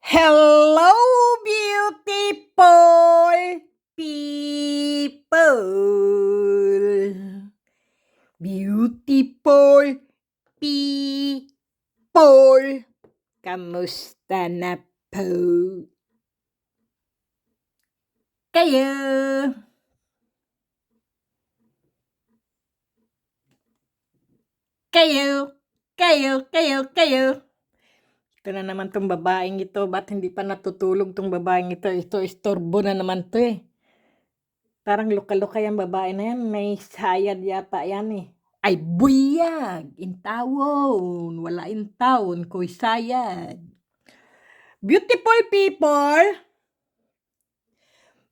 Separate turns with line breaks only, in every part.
Hello, beautiful people. Beautiful people. Kamusta na po kayo? Kayo. Ito na naman tong babaeng ito. Ba't hindi pa natutulog tong babaeng ito? Ito, istorbo na naman to eh. Parang luka-luka yung babae na yan. May sayad yata yan eh. Ay buyag! Intawon! Wala intawon, ko'y sayad. Beautiful people!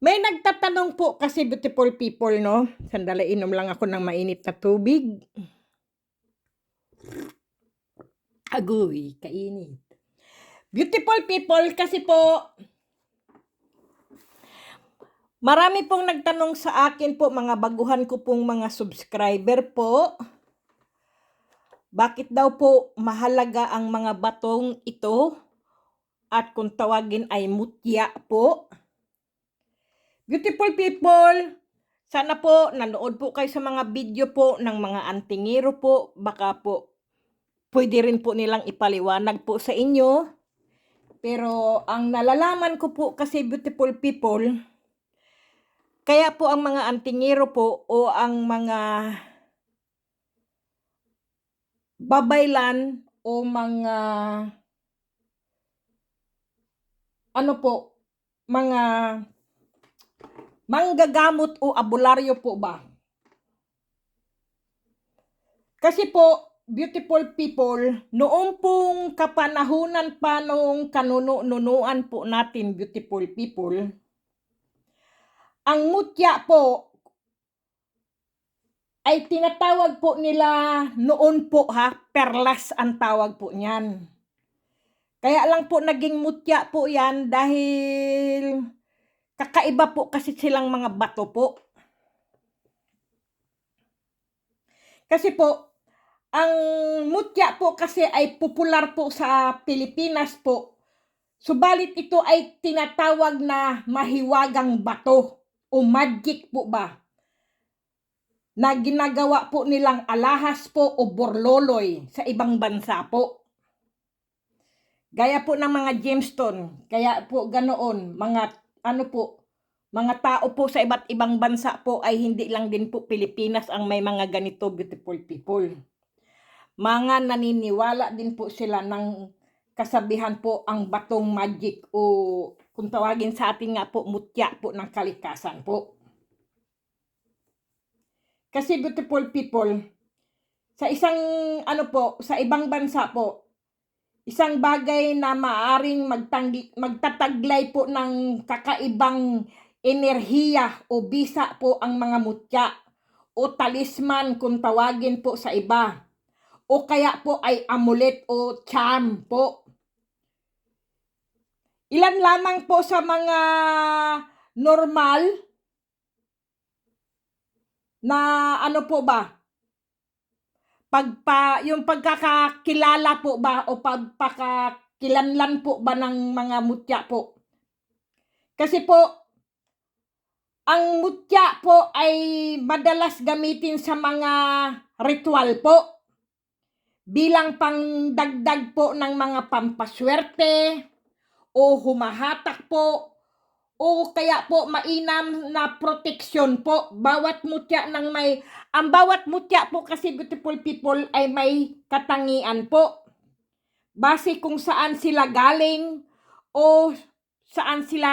May nagtatanong po kasi beautiful people, no? Sandali, inom lang ako ng mainit na tubig. Agoy, kainit. Beautiful people, kasi po, marami pong nagtanong sa akin po, mga baguhan ko pong mga subscriber po. Bakit daw po mahalaga ang mga batong ito? At kung tawagin ay mutya po. Beautiful people, sana po nanood po kayo sa mga video po ng mga antingero po. Baka po pwede rin po nilang ipaliwanag po sa inyo. Pero ang nalalaman ko po kasi beautiful people, kaya po ang mga antingero po o ang mga babaylan o mga mga manggagamot o abularyo po ba? Kasi po, beautiful people, noong pong kapanahunan pa noong kanunuan po natin, beautiful people, ang mutya po ay tinatawag po nila noon po perlas ang tawag po niyan. Kaya lang po naging mutya po yan dahil kakaiba po kasi silang mga bato po. Kasi po, ang mutya po kasi ay popular po sa Pilipinas po. Subalit ito ay tinatawag na mahiwagang bato o magic po ba? Na ginagawa po nilang alahas po o borloloy sa ibang bansa po. Gaya po ng mga gemstone, kaya po ganoon, mga mga tao po sa iba't ibang bansa po ay hindi lang din po Pilipinas ang may mga ganito beautiful people. Mga naniniwala din po sila ng kasabihan po ang batong magic o kung tawagin sa atin nga po mutya po ng kalikasan po. Kasi beautiful people, sa isang sa ibang bansa po, isang bagay na maaring magtataglay po ng kakaibang enerhiya o bisa po ang mga mutya o talisman kung tawagin po sa iba. O kaya po ay amulet o charm po. Ilan lamang po sa mga normal na yung pagkakakilala po ba o pagpakakilanlan po ba ng mga mutya po. Kasi po, ang mutya po ay madalas gamitin sa mga ritual po. Bilang pangdagdag po ng mga pampaswerte o humahatak po o kaya po mainam na proteksyon po. Ang bawat mutya po kasi beautiful people ay may katangian po. Base kung saan sila galing o saan sila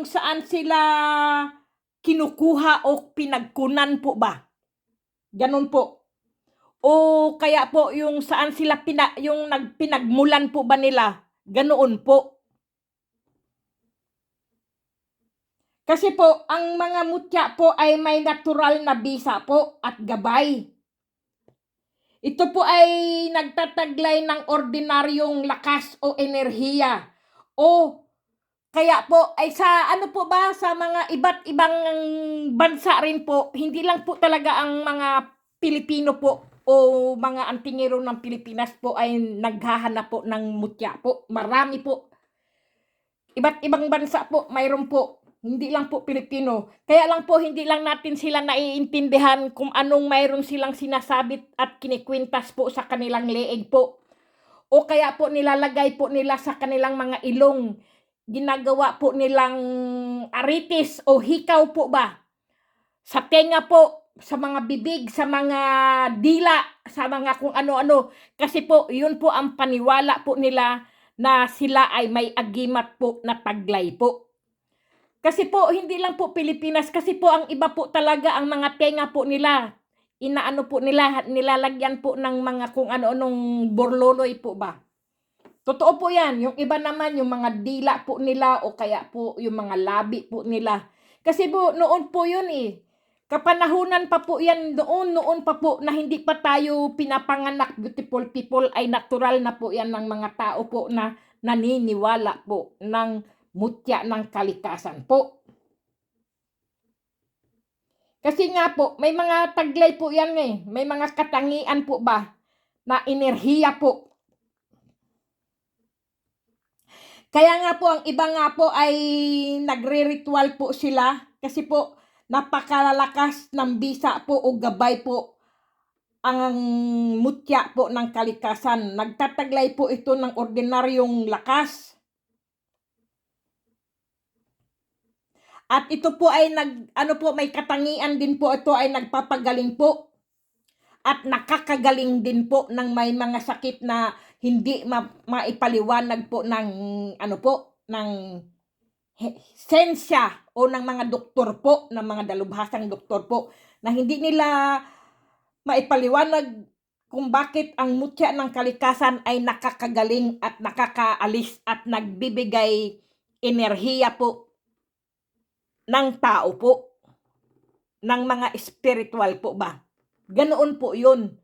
saan sila kinukuha o pinagkunan po ba. Ganun po. O kaya po yung saan sila pinagmulan po ba nila, ganoon po. Kasi po, ang mga mutya po ay may natural na bisa po at gabay. Ito po ay nagtataglay ng ordinaryong lakas o enerhiya. O kaya po ay sa sa mga iba't ibang bansa rin po, hindi lang po talaga ang mga Pilipino po o mga antingero ng Pilipinas po ay naghahanap po ng mutya po. Marami po. Iba't ibang bansa po, mayroon po. Hindi lang po Pilipino. Kaya lang po, hindi lang natin sila naiintindihan kung anong mayroon silang sinasabit at kinikwintas po sa kanilang leeg po. O kaya po nilalagay po nila sa kanilang mga ilong. Ginagawa po nilang aritis o hikaw po ba? Sa tenga po, sa mga bibig, sa mga dila, sa mga kung ano-ano. Kasi po, yun po ang paniwala po nila na sila ay may agimat po na taglay po. Kasi po, hindi lang po Pilipinas, kasi po ang iba po talaga ang mga tenga po nila. Inaano po nila, nilalagyan po ng mga kung ano-anong borloloy po ba. Totoo po yan. Yung iba naman, yung mga dila po nila o kaya po yung mga labi po nila. Kasi po, noon po yun eh. Kapanahunan pa po yan, noon pa po na hindi pa tayo pinapanganak, beautiful people, ay natural na po yan ng mga tao po na naniniwala po ng mutya ng kalikasan po. Kasi nga po, may mga taglay po yan eh. May mga katangian po ba na enerhiya po. Kaya nga po, ang iba nga po ay nagre-ritual po sila kasi po napakalakas ng bisa po o gabay po ang mutya po ng kalikasan. Nagtataglay po ito ng ordinaryong lakas. At ito po ay may katangian din po, ito ay nagpapagaling po. At nakakagaling din po ng may mga sakit na hindi maipaliwanag po ng ng sensya o ng mga doktor po, ng mga dalubhasang doktor po, na hindi nila maipaliwanag kung bakit ang mutya ng kalikasan ay nakakagaling at nakakaalis at nagbibigay enerhiya po ng tao po, ng mga spiritual po ba. Ganoon po yun.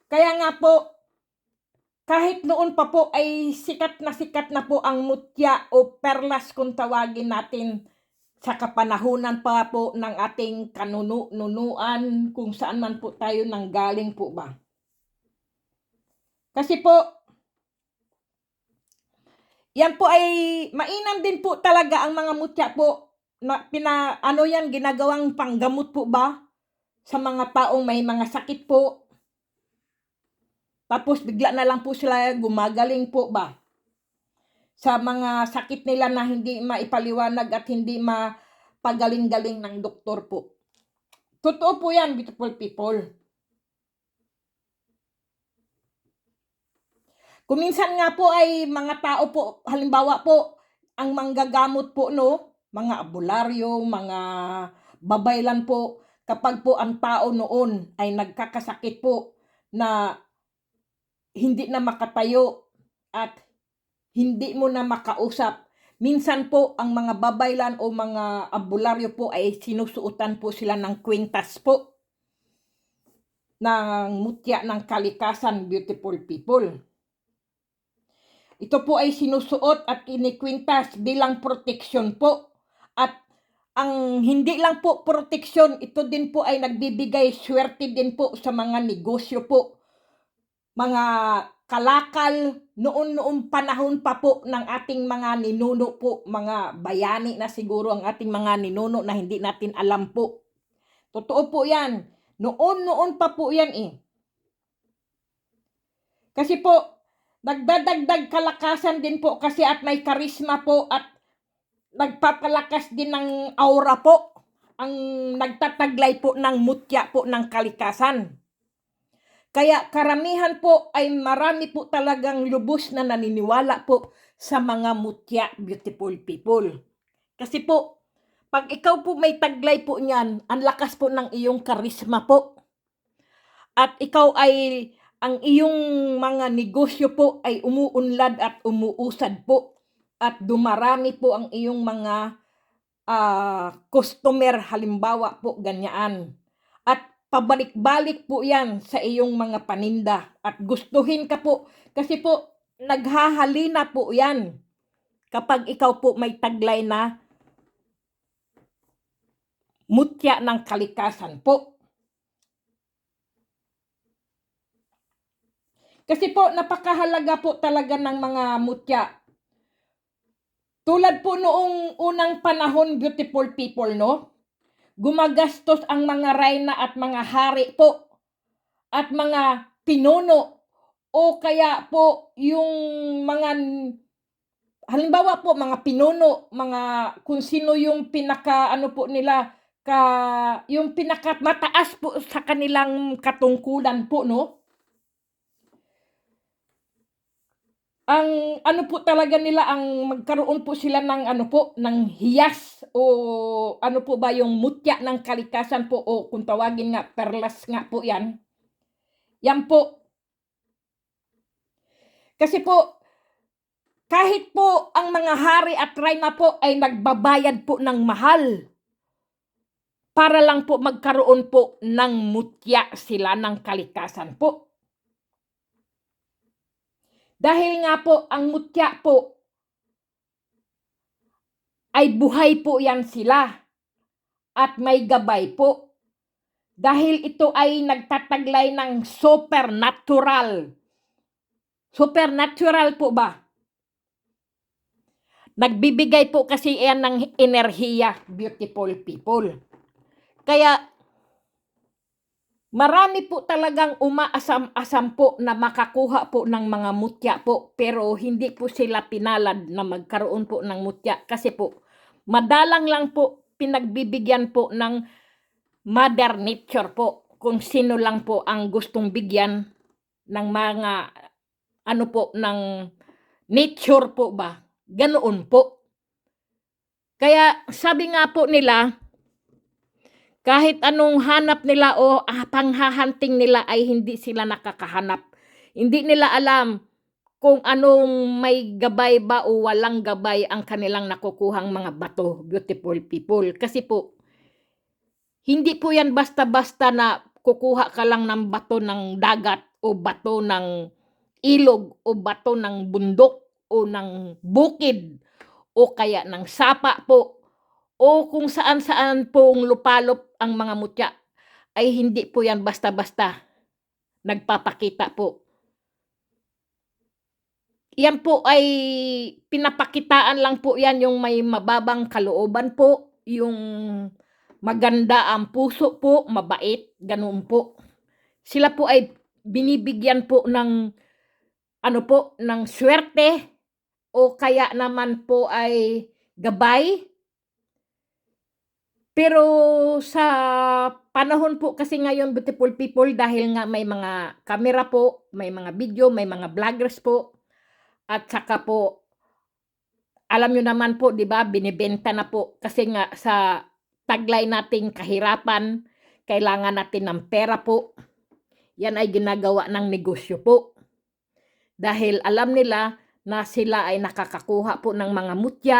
Kaya nga po, kahit noon pa po ay sikat na po ang mutya o perlas kung tawagin natin sa kapanahunan pa po ng ating kanunuan kung saan man po tayo nanggaling po ba. Kasi po, yan po ay mainam din po talaga ang mga mutya po na ginagawang panggamot po ba sa mga taong may mga sakit po. Tapos bigla na lang po sila gumagaling po ba sa mga sakit nila na hindi maipaliwanag at hindi mapagaling-galing ng doktor po. Totoo po yan, beautiful people. Kung minsan nga po ay mga tao po, halimbawa po, ang manggagamot po mga albularyo, mga babaylan po, kapag po ang tao noon ay nagkakasakit po na hindi na makatayo at hindi mo na makausap, minsan po ang mga babaylan o mga albularyo po ay sinusuotan po sila ng kwintas po ng mutya ng kalikasan, beautiful people. Ito po ay sinusuot at inikwintas bilang proteksyon po. At ang hindi lang po proteksyon, ito din po ay nagbibigay swerte din po sa mga negosyo po. Mga kalakal, noon panahon pa po ng ating mga ninuno po, mga bayani na siguro ang ating mga ninuno na hindi natin alam po. Totoo po yan. Noon pa po yan eh. Kasi po, nagdadagdag kalakasan din po kasi at may karisma po at nagpapalakas din ng aura po ang nagtataglay po ng mutya po ng kalikasan. Kaya karamihan po ay marami po talagang lubos na naniniwala po sa mga mutya, beautiful people. Kasi po, pag ikaw po may taglay po niyan, ang lakas po ng iyong karisma po. At ikaw ay ang iyong mga negosyo po ay umuunlad at umuusad po at dumarami po ang iyong mga customer, halimbawa po ganyan. At pabalik-balik po yan sa iyong mga paninda at gustuhin ka po kasi po naghahalina po yan kapag ikaw po may taglay na mutya ng kalikasan po. Kasi po, napakahalaga po talaga ng mga mutya. Tulad po noong unang panahon, beautiful people, no? Gumagastos ang mga reyna at mga hari po at mga pinuno o kaya po yung mga halimbawa po mga pinuno, mga kung sino yung pinaka ano po nila yung pinakamataas po sa kanilang katungkulan po, no? Ang ano po talaga nila, ang magkaroon po sila ng ano po, ng hiyas o ano po ba yung mutya ng kalikasan po o kung tawagin nga perlas nga po 'yan. Yan po. Kasi po kahit po ang mga hari at reyna po ay nagbabayad po ng mahal para lang po magkaroon po ng mutya sila ng kalikasan po. Dahil nga po ang mutya po ay buhay po yan sila at may gabay po. Dahil ito ay nagtataglay ng supernatural. Supernatural po ba? Nagbibigay po kasi yan ng enerhiya, beautiful people. Kaya marami po talagang umaasam-asam po na makakuha po ng mga mutya po, pero hindi po sila pinalad na magkaroon po ng mutya kasi po madalang lang po pinagbibigyan po ng Mother Nature po kung sino lang po ang gustong bigyan ng mga ano po ng nature po ba, ganoon po. Kaya sabi nga po nila, kahit anong hanap nila o panghahanting nila ay hindi sila nakakahanap. Hindi nila alam kung anong may gabay ba o walang gabay ang kanilang nakukuhang mga bato, beautiful people. Kasi po, hindi po yan basta-basta na kukuha ka lang ng bato ng dagat o bato ng ilog o bato ng bundok o ng bukid o kaya ng sapa po o kung saan-saan pong lupalop ang mga mutya, ay hindi po yan basta-basta nagpapakita po. Yan po ay pinapakitaan lang po yan yung may mababang kalooban po, yung maganda ang puso po, mabait, ganoon po. Sila po ay binibigyan po ng ano po, ng swerte o kaya naman po ay gabay. Pero sa panahon po kasi ngayon, beautiful people, dahil nga may mga kamera po, may mga video, may mga vloggers po, at saka po, alam nyo naman po, di ba, binibenta na po kasi nga sa taglay nating kahirapan, kailangan natin ng pera po. Yan ay ginagawa ng negosyo po. Dahil alam nila na sila ay nakakakuha po ng mga mutya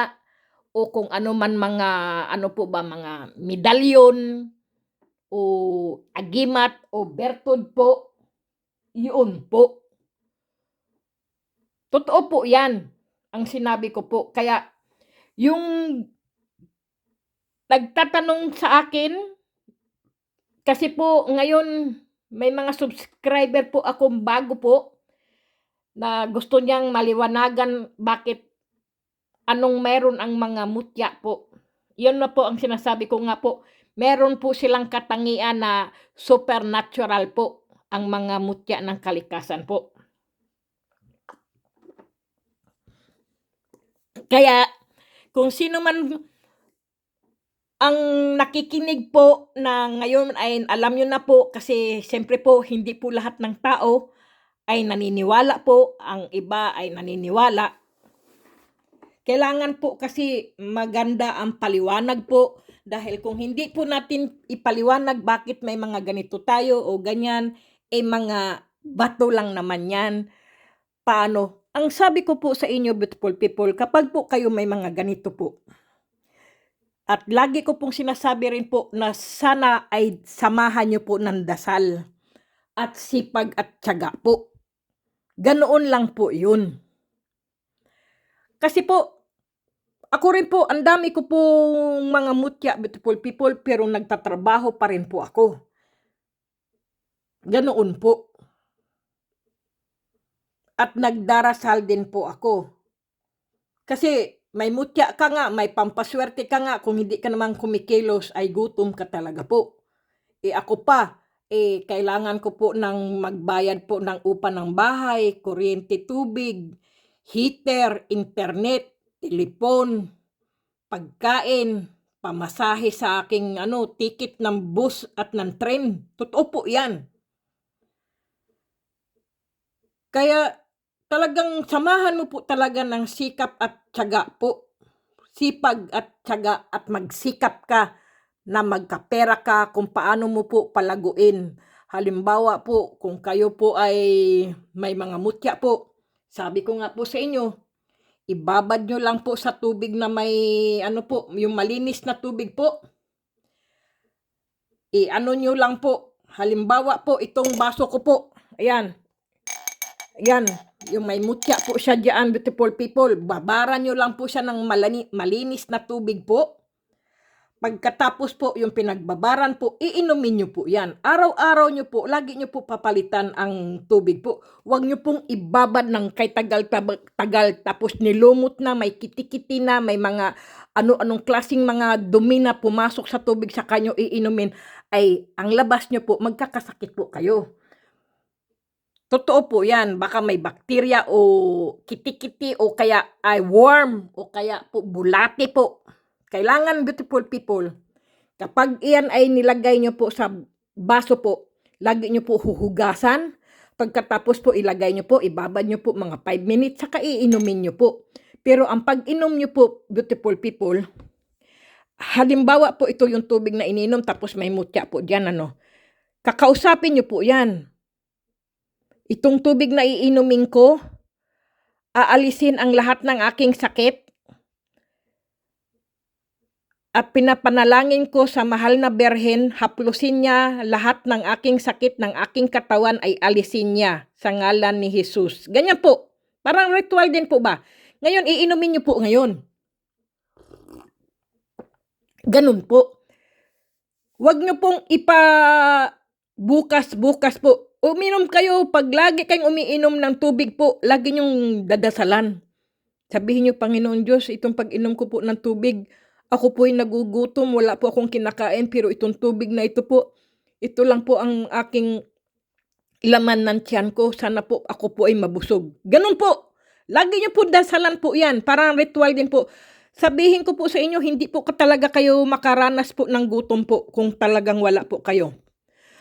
o kung ano man mga ano po ba, mga medalyon o agimat o bertod po, yun po. Totoo po yan, ang sinabi ko po. Kaya yung nagtatanong sa akin, kasi po ngayon may mga subscriber po akong bago po na gusto niyang maliwanagan bakit anong meron ang mga mutya po. Yun na po ang sinasabi ko nga po, meron po silang katangian na supernatural po ang mga mutya ng kalikasan po. Kaya kung sino man ang nakikinig po na ngayon ay alam nyo na po, kasi siyempre po hindi po lahat ng tao ay naniniwala po, ang iba ay naniniwala. Kailangan po kasi maganda ang paliwanag po, dahil kung hindi po natin ipaliwanag bakit may mga ganito tayo o ganyan, mga bato lang naman yan. Paano? Ang sabi ko po sa inyo, beautiful people, kapag po kayo may mga ganito po, at lagi ko pong sinasabi rin po na sana ay samahan nyo po ng dasal at sipag at tiyaga po. Ganoon lang po yun. Kasi po, ako rin po, ang dami ko pong mga mutya, beautiful people, pero nagtatrabaho pa rin po ako. Ganoon po. at nagdarasal din po ako. Kasi may mutya ka nga, may pampaswerte ka nga, kung hindi ka naman kumikilos ay gutom ka talaga po. Ako pa, kailangan ko po ng magbayad po ng upa ng bahay, kuryente, tubig, heater, internet, telepon, pagkain, pamasahe sa aking ticket ng bus at ng tren. Totoo po yan. Kaya talagang samahan mo po talaga ng sikap at tiyaga po. Sipag at tiyaga at magsikap ka na magkapera ka kung paano mo po palaguin. Halimbawa po, kung kayo po ay may mga mutya po, sabi ko nga po sa inyo, ibabad nyo lang po sa tubig na may yung malinis na tubig po. Nyo lang po. Halimbawa po, itong baso ko po. Ayan. Ayan. Yung may mutya po siya diyan, beautiful people. Babaran nyo lang po siya ng malinis na tubig po. Pagkatapos po yung pinagbabaran po, iinumin nyo po yan. Araw-araw nyo po, lagi nyo po papalitan ang tubig po. Huwag nyo pong ibabad ng kay tagal tapos nilumot na, may kitikiti na, may mga anong klaseng mga dumi na pumasok sa tubig sa kanyo iinumin, ay ang labas nyo po, magkakasakit po kayo. Totoo po yan, baka may bakterya o kitikiti o kaya ay worm o kaya po bulate po. Kailangan, beautiful people, kapag iyan ay nilagay nyo po sa baso po, lagi nyo po huhugasan. Pagkatapos po ilagay nyo po, ibabad nyo po mga 5 minutes, saka iinumin nyo po. Pero ang pag-inom nyo po, beautiful people, halimbawa po ito yung tubig na ininom tapos may mutya po dyan, kakausapin nyo po yan. Itong tubig na iinumin ko, aalisin ang lahat ng aking sakit at pinapanalangin ko sa mahal na Berhen, haplusin niya lahat ng aking sakit ng aking katawan ay alisin niya sa ngalan ni Jesus. Ganyan po. Parang ritual din po ba? Ngayon, iinumin niyo po ngayon. Ganun po. Huwag niyo pong bukas po. Uminom kayo, pag lagi kayong umiinom ng tubig po, lagi niyong dadasalan. Sabihin niyo, Panginoon Diyos, itong pag-inom ko po ng tubig, ako po'y nagugutom, wala po akong kinakain, pero itong tubig na ito po, ito lang po ang aking laman ng tiyan ko, sana po ako po ay mabusog. Ganun po. Lagi niyo po dasalan po yan, parang ritual din po. Sabihin ko po sa inyo, hindi po talaga kayo makaranas po ng gutom po kung talagang wala po kayo.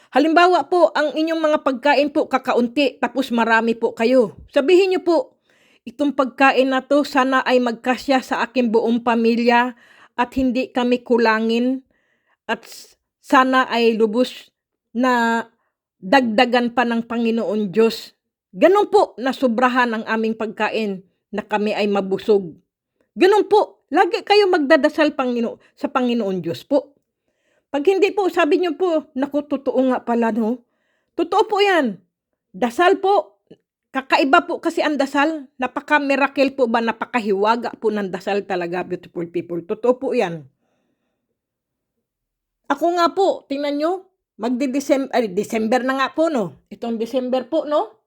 Halimbawa po, ang inyong mga pagkain po kakaunti, tapos marami po kayo. Sabihin niyo po, itong pagkain na to sana ay magkasya sa aking buong pamilya at hindi kami kulangin at sana ay lubos na dagdagan pa ng Panginoon Diyos. Ganun po, nasubrahan ang aming pagkain na kami ay mabusog. Ganun po, lagi kayo magdadasal sa Panginoon Diyos po. Pag hindi po, sabi niyo po, naku, totoo nga pala, no? Totoo po yan. Dasal po. Kakaiba po kasi ang dasal. Napaka-miracle po ba? Napakahiwaga po ng dasal talaga, beautiful people. Totoo po yan. Ako nga po, tingnan nyo, December na nga po, no? Itong December po, no?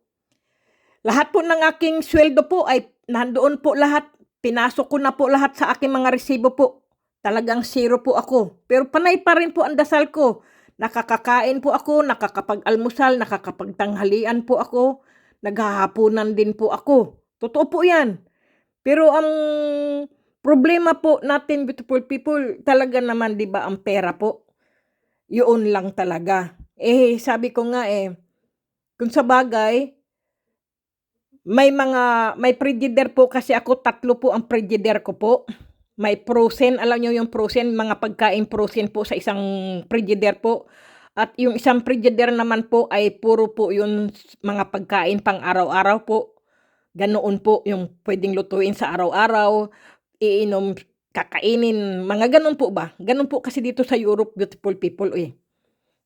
Lahat po ng aking sweldo po ay nandoon po lahat. Pinasok ko na po lahat sa aking mga resibo po. Talagang zero po ako. Pero panay pa rin po ang dasal ko. Nakakakain po ako, nakakapag-almusal, nakakapagtanghalian po ako, naghahapunan din po ako. Totoo po yan. Pero ang problema po natin, beautiful people, talaga naman, di ba, ang pera po. Yun lang talaga. Sabi ko nga kung sa bagay, may frigider po kasi ako, 3 po ang frigider ko po. May frozen, alam nyo yung frozen, mga pagkain frozen po sa isang frigider po. At yung isang frigider naman po ay puro po yung mga pagkain pang araw-araw po. Ganoon po yung pwedeng lutuin sa araw-araw, iinom, kakainin, mga ganun po ba? Ganun po kasi dito sa Europe, beautiful people.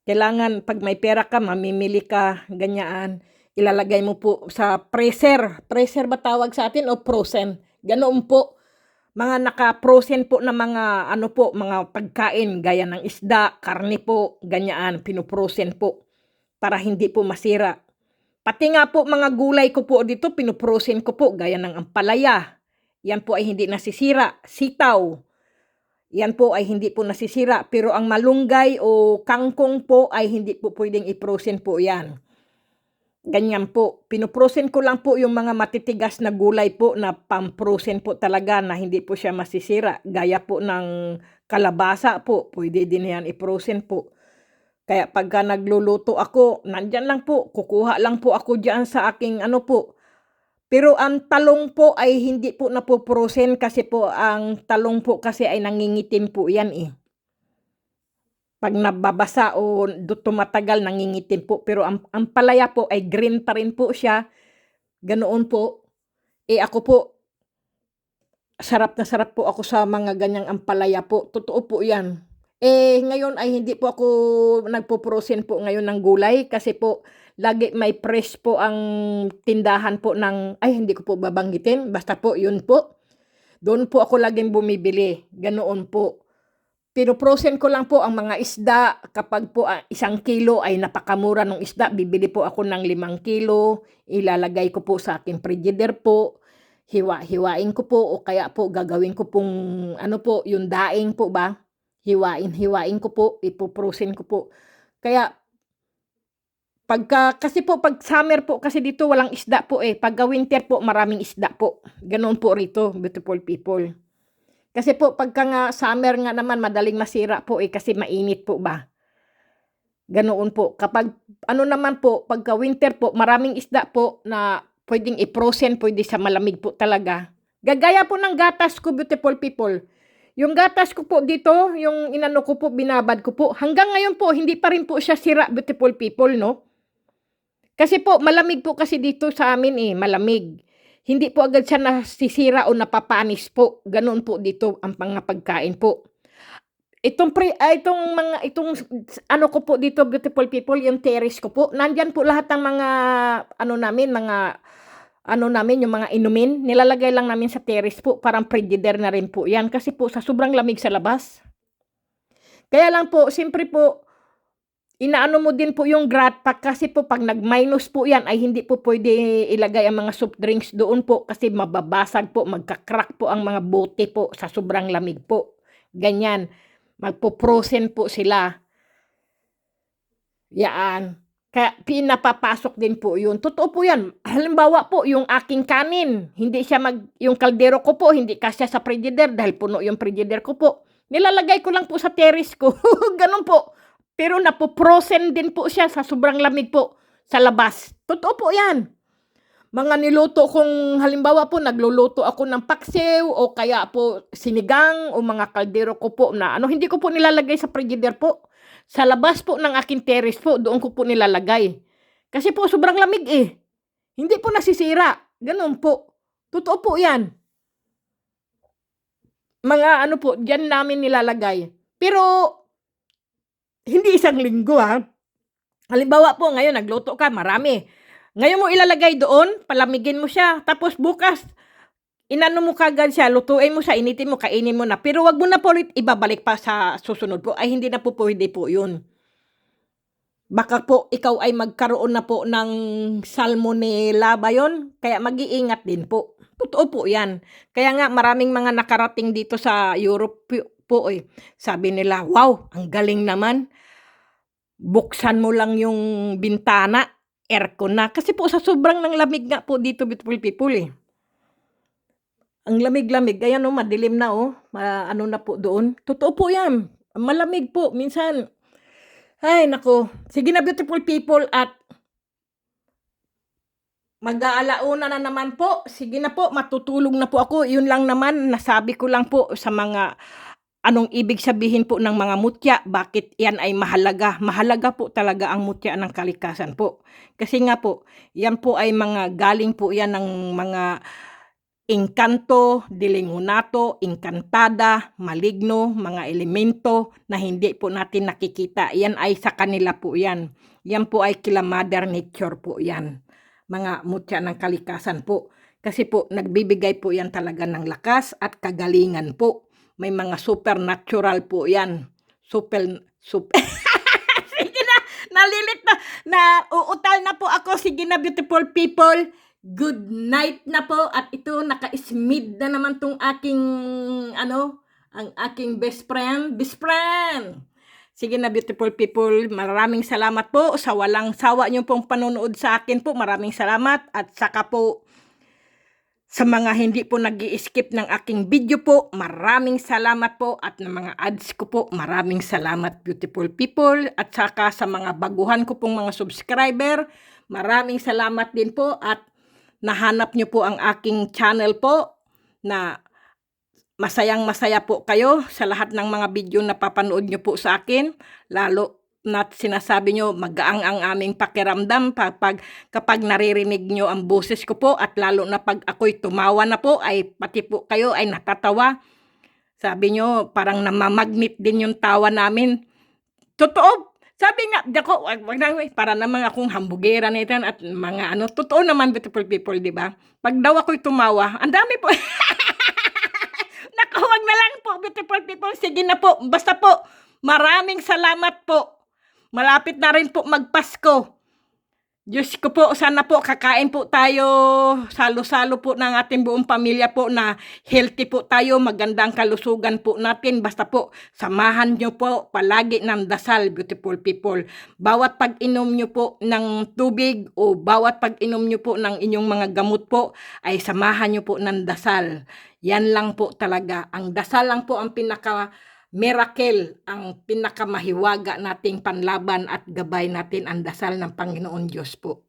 Kailangan pag may pera ka, mamimili ka, ganyan, ilalagay mo po sa freezer. Freezer ba tawag sa atin o frozen? Ganoon po. Mga naka-frozen po na mga mga pagkain gaya ng isda, karne po, ganyan, pinufrozen po para hindi po masira. Pati nga po mga gulay ko po dito, pinuprosen ko po, gaya ng ampalaya. Yan po ay hindi nasisira. Sitaw, yan po ay hindi po nasisira. Pero ang malunggay o kangkong po ay hindi po pwedeng iprosen po yan. Ganyan po. Pinuprosen ko lang po yung mga matitigas na gulay po na pamprosen po talaga na hindi po siya masisira. Gaya po ng kalabasa po, pwede din yan iprosen po. Kaya pagka nagluluto ako, nandyan lang po, kukuha lang po ako dyan sa aking ano po. Pero ang talong po ay hindi po napoprosen kasi po ang talong po kasi ay nangingitim po yan eh. Pag nababasa o tumatagal, nangingitim po. Pero ang palaya po ay green pa rin po siya. Ganoon po. Ako po, sarap na sarap po ako sa mga ganyang ampalaya po. Totoo po yan. Ngayon ay hindi po ako nagpo-prosen po ngayon ng gulay kasi po lagi may press po ang tindahan po ng, hindi ko po babanggitin, basta po yun po. Doon po ako laging bumibili, ganoon po. Pero frozen ko lang po ang mga isda. Kapag po 1 kilo ay napakamura ng isda, bibili po ako ng 5 kilo, ilalagay ko po sa aking frigider po, hiwa-hiwain ko po o kaya po gagawin ko pong ano po, yung daing po ba, hiwain ko po, ipo-frozen ko po. Kaya kasi po pag summer po kasi dito walang isda po pagka winter po maraming isda po. Ganoon po rito, beautiful people. Kasi po pagka nga summer nga naman madaling masira po kasi mainit po ba. Ganoon po. Kapag ano naman po, pagka winter po, maraming isda po na pwedeng i-frozen, pwede sa malamig po talaga. Gagaya po ng gatas ko, beautiful people. Yung gatas ko po dito, yung inano ko po, binabad ko po. Hanggang ngayon po, hindi pa rin po siya sira, beautiful people, no? Kasi po, malamig po kasi dito sa amin malamig. Hindi po agad siya nasisira o napapanis po. Ganoon po dito ang mga pagkain po. Itong ano ko po dito, beautiful people, yung terrace ko po. Nandyan po lahat ng mga yung mga inumin. Nilalagay lang namin sa terrace po, parang frigider na rin po yan. Kasi po sa sobrang lamig sa labas. Kaya lang po, siyempre po, inaano mo din po yung grat pack kasi po pag nag-minus po yan ay hindi po pwede ilagay ang mga soft drinks doon po kasi mababasag po, magka-crack po ang mga bote po sa sobrang lamig po. Ganyan. Magpo-frozen po sila. Yaan. Kaya pinapapasok din po yun. Totoo po yan. Halimbawa po, yung aking kanin, hindi siya yung kaldero ko po, hindi kasya sa frigider dahil puno yung frigider ko po. Nilalagay ko lang po sa terrace ko. Ganun po. Pero napo-frozen din po siya sa sobrang lamig po sa labas. Totoo po yan. Mga niluto kong, halimbawa po, nagluluto ako ng paksiw o kaya po sinigang o mga kaldero ko po na hindi ko po nilalagay sa frigider po. Sa labas po ng aking terrace po, doon ko po nilalagay. Kasi po sobrang lamig Hindi po nasisira. Ganun po. Totoo po yan. Mga po, dyan namin nilalagay. Pero, hindi 1 linggo Halimbawa po, ngayon nagluto ka, marami. Ngayon mo ilalagay doon, palamigin mo siya. Tapos bukas, inano mo kagad siya, lutuin mo siya, initin mo, kainin mo na. Pero wag mo na po ulit ibabalik pa sa susunod po. Ay hindi na po pwede po yun. Baka po ikaw ay magkaroon na po ng salmonella ba yun? Kaya mag-iingat din po. Totoo po yan. Kaya nga maraming mga nakarating dito sa Europe po Sabi nila, wow, ang galing naman. Buksan mo lang yung bintana, aircon na. Kasi po sa sobrang ng lamig nga po dito, beautiful people Ang lamig-lamig, ayan madilim na ano na po doon. Totoo po yan. Malamig po, minsan. Ay, nako. Sige na, beautiful people, at mag-aalauna na naman po. Sige na po, matutulog na po ako. Yun lang naman, nasabi ko lang po sa mga anong ibig sabihin po ng mga mutya, bakit yan ay mahalaga. Mahalaga po talaga ang mutya ng kalikasan po. Kasi nga po, yan po ay mga galing po yan ng mga engkanto, dilingunato, engkantada, maligno, mga elemento na hindi po natin nakikita. Yan ay sa kanila po yan. Yan po ay kila Mother Nature po yan. Mga mutya ng kalikasan po. Kasi po, nagbibigay po yan talaga ng lakas at kagalingan po. May mga supernatural po yan. Sige na, Nalilit na uutal na po ako. Sige na, beautiful people. Good night na po. At ito, naka-smid na naman tong aking, ang aking best friend. Best friend! Sige na, beautiful people. Maraming salamat po sa walang sawa niyo pong panonood sa akin po. Maraming salamat. At saka po, sa mga hindi po nag-i-skip ng aking video po, maraming salamat po. At ng mga ads ko po, maraming salamat, beautiful people. At saka sa mga baguhan ko pong mga subscriber, maraming salamat din po. At nahanap nyo po ang aking channel po na masayang-masaya po kayo sa lahat ng mga video na papanood nyo po sa akin. Lalo na sinasabi nyo, magaang ang aming pakiramdam kapag naririnig nyo ang boses ko po, at lalo na pag ako'y tumawa na po, ay pati po kayo ay natatawa. Sabi nyo, parang namamagnet din yung tawa namin. Totoo, sabi nga, dako, para naman akong hambugera nito at mga totoo naman, beautiful people, di ba? Pag daw ako'y tumawa, ang dami po. Nakawag na lang po, beautiful people. Sige na po, basta po, maraming salamat po. Malapit na rin po magpasko. Diyos ko po, sana po kakain po tayo, salo-salo po ng ating buong pamilya po na healthy po tayo, magandang kalusugan po natin. Basta po, samahan nyo po palagi ng dasal, beautiful people. Bawat pag-inom nyo po ng tubig o bawat pag-inom nyo po ng inyong mga gamot po, ay samahan nyo po ng dasal. Yan lang po talaga. Ang dasal lang po ang miracle, ang pinakamahiwaga nating panlaban at gabay natin, ang dasal ng Panginoon Diyos po.